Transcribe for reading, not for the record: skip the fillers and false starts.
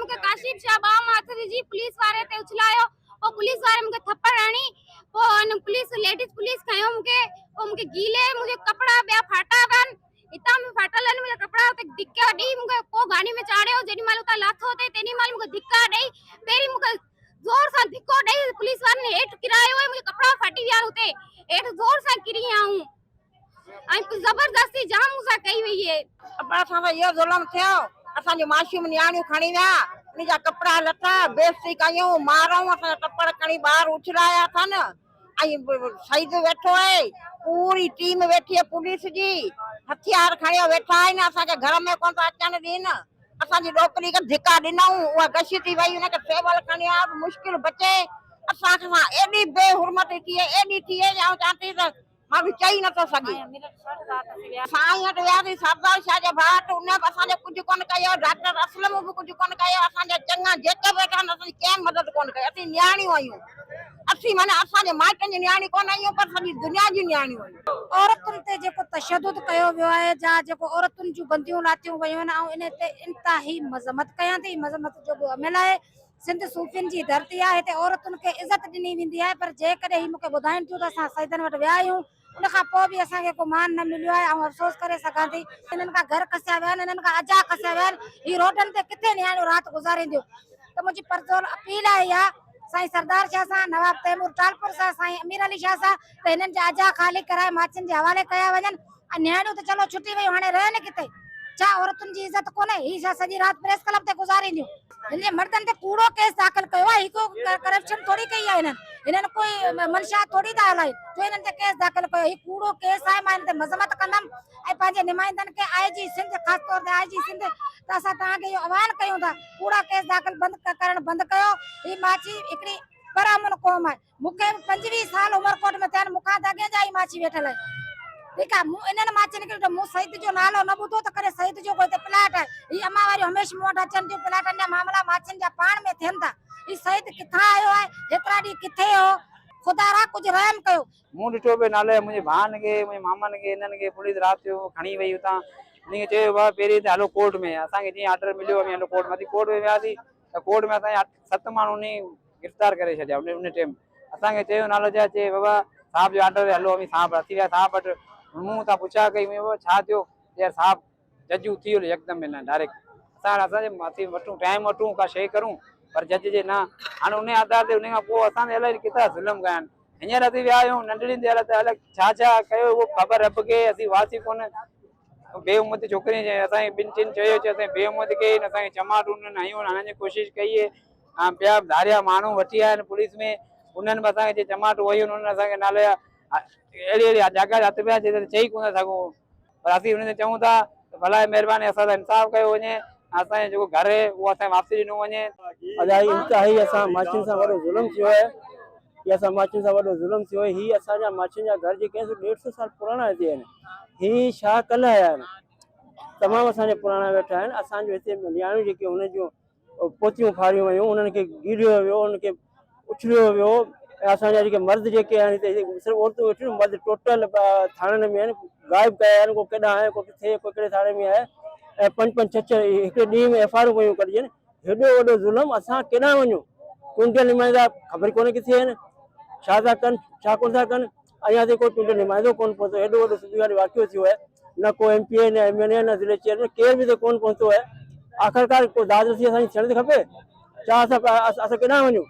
मुके काशिफ शाह बाम माथरी जी पुलिस वारे ते उछलायो ओ पुलिस वारे मुके थप्पड़ हणी ओ अन पुलिस लेडीज पुलिस कयो मुके गीले मुझे कपड़ा बया फाटा बन इता में फाटल मुझे कपड़ा ते दिक्का दी मुके को गाड़ी में चाड़यो जेडी माल उता लाथो ते तेनी माल मुके दिक्का दई पेरी मुके जोर सा दिक्को दई पुलिस वाले ने हेठ गिरायो मुझे कपड़ा फाटी गया उते हेठ जोर सा गिरी आऊं आई जबरदस्ती जाम मुसा कई वई है अब असां ये जुल्म थियो असां जो मासूम न्याणियूं खणी विया उनजा कपड़ा लटा बेइज्जती कयूं मारूं असां टप्पड़ खणी ॿाहिरि उछलाया अथन शहीद वेठो है पूरी टीम वेठी है पुलिस जी हथियार खणी वेठा आहिनि असांखे घर में कोन था अचण ॾियनि असांजी ॾोकरी खे धिका ॾिनऊं उहा गशी थी वई उनखे टेबल खणी आ मुश्किल बचे असांखे सां एॾी बेहुरमती थी एॾी थी ऐं चवां थी त माण्हू चई नथो सघे साईं वटि वियासीं सरदार शाह जे भाट उन बि असांजो कुझु कोन कयो डॉक्टर असलम बि कुझु कोन कयो असांजा चङा जेके वेठा आहिनि असांजी कंहिं मदद कोन कई असीं न्याणियूं आहियूं असीं माना असांजे माइटनि जी न्याणी कोन आहियूं पर सॼी दुनिया जी न्याणियूं आहियूं औरतुनि ते जेको तशद्दुद कयो वियो आहे जा जेको औरतुनि जूं बंदियूं लाथियूं वयूं आहिनि ऐं इन ते इंतिहाई मज़म्मत कयां थी मज़म्मत जो बि अमल आहे सिंध सूफ़ियुनि जी धरती आहे हिते औरतुनि खे इज़त ॾिनी वेंदी आहे पर जेकॾहिं ही मूंखे ॿुधाइनि थियूं त असां सईदनि वटि विया आहियूं उनखां पोइ बि असांखे को मान न मिलियो आहे ऐं अफ़सोस करे सघां थी इन्हनि खां घर खसिया विया आहिनि इन्हनि खां अजा खसिया विया आहिनि ही रोडनि ते किथे नियाणियूं राति गुज़ारींदियूं त मुंहिंजी परजोल अपील आहे इहा साईं सरदार शाह सां नवाब तैमूर टालपुर सां साईं अमीर अली शाह सां त हिननि जा अजा ख़ाली कराए माचिन जे हवाले कया वञनि ऐं नियाणियूं त चलो छुटी वियूं हाणे रहनि किथे छा औरतुनि जी इज़त कोन्हे ही छा सॼी राति प्रेस क्लब ते गुज़ारींदियूं हिन मर्दनि ते कूड़ो केस दाख़िल कयो आहे ही को करप्शन थोड़ी कई आहे हिननि कोई मंशा थोड़ी था हलाइनि जो हिननि ते केस दाख़िल कयो ही कूड़ो केस आहे मां हिन ते मज़म्मत कंदमि ऐं पंहिंजे नुमाइंदनि खे आईजी सिंध ख़ासि तौर ते आईजी सिंध त असां तव्हांखे इहो आह्वान कयूं था कूड़ा केस दाख़िल करणु बंदि कयो ही माची हिकिड़ी बरामुन क़ौम आहे मूंखे 25 साल उमरकोट में थिया आहिनि मूंखां त अॻे जा ई माची वेठल आहे ठीक है इन्हनि माचिन खे मूं सईद जो नालो न ॿुधो त करे सईद जो कोई त प्लाट आहे ही अम्मा वारियूं हमेशह मूं वटि अचनि थियूं प्लाटनि जा मामला माचिन जा पाण में थियनि था ही सईद किथां आयो आहे हेतिरा ॾींहं किथे हो खुदा रा कुझु रहम कयो मूं ॾिठो पियो नाले मुंहिंजे भाउनि खे मुंहिंजे मामनि खे इन्हनि खे पुलिस राति जो खणी वई हुतां उनखे चयो भाउ पहिरीं त हलो कोर्ट में असांखे जीअं ऑर्डर मिलियो हलो कोर्ट में कोर्ट में वियासीं त कोर्ट में असांखे 7 माण्हू उन गिरफ़्तार करे छॾिया उन टाइम असांखे चयो नालो छा चए बाबा साहब जो ऑर्डर हलो साहब अची विया साहब वटि मूं तां पुछा कई छा थियो यार साहब जज उथी वियो यकदमि न डायरेक्ट असांजे मथे वठूं टाइम वठूं का शइ करूं पर जज जे न हाणे उन आधार ते उन खां पोइ असांजे अलाए किथां ज़ुल्म कया आहिनि हींअर असीं विया आहियूं नंढड़ी ते अलॻि छा छा कयो उहो ख़बर रब खे असीं वासी कोन बेउमती छोकिरी असांखे 2 3 चयो असां बेउमती कई असांखे चमाट उन्हनि हयूं हणण जी कोशिशि कई आहे ॿिया धारिया माण्हू वठी आया आहिनि पुलिस में उन्हनि बि असांखे चमाट वयूं उन्हनि असांखे नाले अहिड़ी अहिड़ी जॻह हथ पिया चई कोन सघूं पर असीं हुन ते चऊं था भला महिरबानी असां सां इंसाफ़ कयो वञे असांजो जेको घर आहे उहो असांखे वापसी ॾिनो वञे अलाए इंतिहाई असां माचिन सां वॾो ज़ुल्म थियो आहे कि असां माचिन सां वॾो ज़ुल्म थियो आहे ही असांजा माचिन जा घर जेके आहिनि 150 साल पुराणा हिते आहिनि ही छा कल्ह आया आहिनि तमामु असांजा पुराणा वेठा आहिनि असांजो हिते नियाणियूं जेके हुन जूं पोतियूं फाड़ियूं वयूं उन्हनि खे गीलियो वियो उनखे उछलियो वियो ऐं असांजा जेके मर्द जेके आहिनि हिते सिर्फ़ु औरतूं वेठियूं मर्द टोटल थाणनि में आहिनि गाइब कया आहिनि को केॾांहुं आहे को किथे को कहिड़े थाणे में आहे ऐं 5-5 6-6 हिकिड़े ॾींहं में एफ आई आर पयूं कढजनि हेॾो वॾो ज़ुल्म असां केॾांहुं वञूं टूंडे नुमाइंदा ख़बर कोन्हे किथे आहिनि छा था कनि छा कोन था कनि अञा ताईं कोई टूंडे नुमाइंदो कोन पहुतो हेॾो वॾो सिंधी वाक़ियो थियो आहे न को MP न MLA न ज़िले चेयरमैन केर बि त कोन पहुतो आहे आख़िरकार को दाद असांजी थियण खपे छा असां केॾांहुं वञूं।